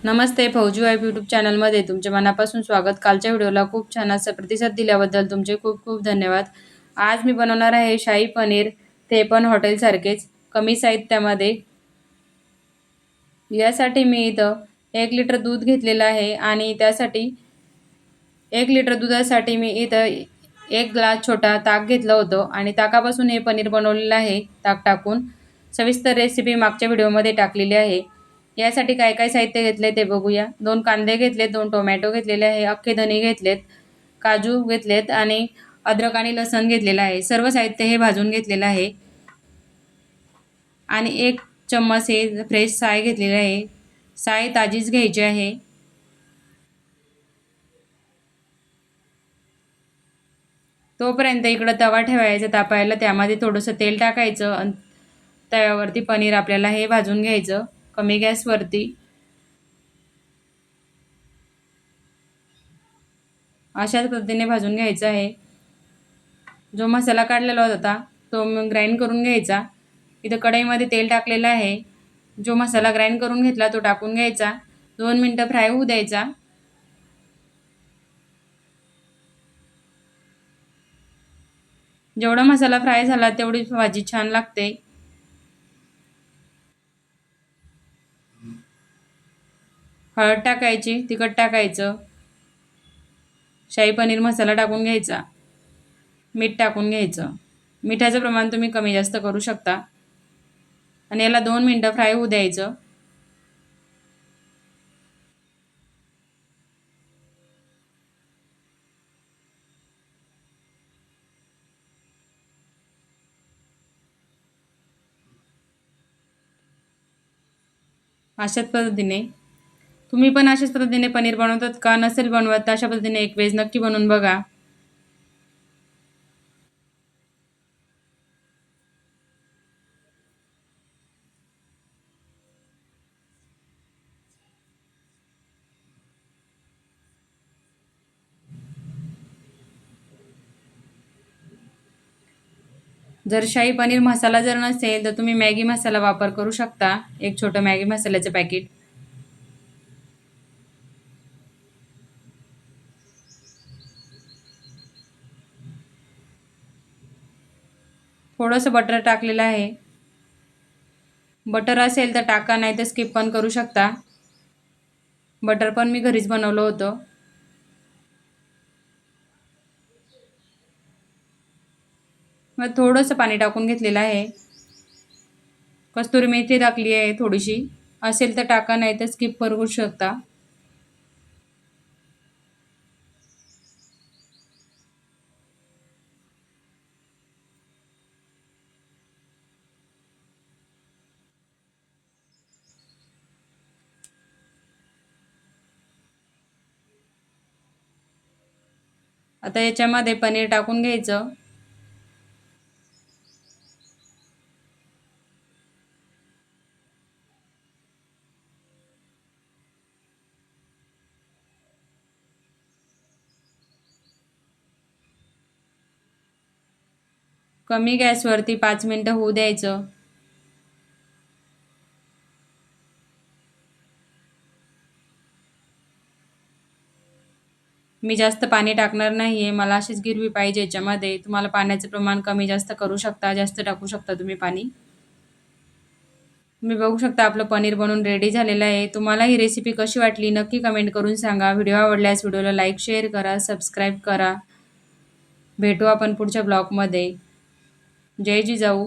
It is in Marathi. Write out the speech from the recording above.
नमस्ते फौजी वाईफ यूट्यूब चॅनलमध्ये तुमचे मनापासून स्वागत। कालच्या व्हिडिओला खूप छान असा प्रतिसाद दिल्याबद्दल तुमचे खूप खूप धन्यवाद। आज मी बनवणार आहे शाही पनीर, ते पण हॉटेलसारखेच कमी साहित्यामध्ये। यासाठी मी इथं 1 लिटर दूध घेतलेलं आहे आणि त्यासाठी 1 लिटर दुधासाठी मी इथं 1 ग्लास छोटा ताक घेतलं होतं आणि ताकापासून हे पनीर बनवलेलं आहे ताक टाकून। सविस्तर रेसिपी मागच्या व्हिडिओमध्ये टाकलेली आहे। यासाठी काय काय साहित्य घेतले ते बघूया। 2 कांदे घेतले, 2 टोमॅटो घेतलेले आहे, अख्खे धने घेतलेत, काजू घेतलेत आणि अद्रक आणि लसण घेतलेलं आहे। सर्व साहित्य हे भाजून घेतलेलं आहे आणि 1 चम्मच हे फ्रेश साय घेतलेले आहे। साय ताजीच घ्यायची आहे। तोपर्यंत इकडं तवा ठेवायचा तापायला, त्यामध्ये थोडंसं तेल टाकायचं आणि तव्यावरती पनीर आपल्याला हे भाजून घ्यायचं कमी गॅसवरती। अशाच पद्धतीने भाजून घ्यायचा आहे। जो मसाला काढलेला होता तो ग्राइंड करून घ्यायचा। इथं कढईमध्ये तेल टाकलेलं आहे। जो मसाला ग्राइंड करून घेतला तो टाकून घ्यायचा। 2 मिनिटं फ्राय होऊ द्यायचा। जेवढा मसाला फ्राय झाला तेवढी भाजी छान लागते। हळद टाकायची, तिखट टाकायचं, शाही पनीर मसाला टाकून घ्यायचा, मीठ टाकून घ्यायचं। मिठाचं प्रमाण तुम्ही कमी जास्त करू शकता आणि याला 2 मिनिटं फ्राय होऊ द्यायचं। अशाच पद्धतीने तुम्ही पण अशाच पद्धतीने पनीर बनवतात का? नसेल बनवत तर अशा पद्धतीने एक वेळेस नक्की बनवून बघा। जर शाही पनीर मसाला जर नसेल तर तुम्ही मॅगी मसाला वापर करू शकता, एक छोटं मॅगी मसाल्याचं पॅकेट। थोडंसं बटर टाकलेलं आहे। बटर असेल तर टाका, नाही तर स्किप पण करू शकता। बटर पण मी घरीच बनवलं होतं। मग थोडंसं पाणी टाकून घेतलेलं आहे। कस्तुरी मेथी टाकली आहे थोडीशी, असेल तर टाका, नाही तर स्किप करू शकता। आता याच्यामध्ये पनीर टाकून घ्यायचं। कमी गॅसवरती 5 मिनिटं होऊ द्यायचं। मी जास्त पाणी टाकणार नाहीये, मला अशीच गिरवी पाहिजे याच्यामध्ये। तुम्हाला पाण्याचं प्रमाण कमी जास्त करू शकता, जास्त टाकू शकता तुम्ही पाणी। तुम्ही बघू शकता आपलं पनीर बनवून रेडी झालेलं आहे। तुम्हाला ही रेसिपी कशी वाटली नक्की कमेंट करून सांगा। व्हिडिओ आवडल्यास व्हिडिओला लाईक, शेअर करा, सबस्क्राईब करा। भेटू आपण पुढच्या ब्लॉगमध्ये। जय जिजाऊ।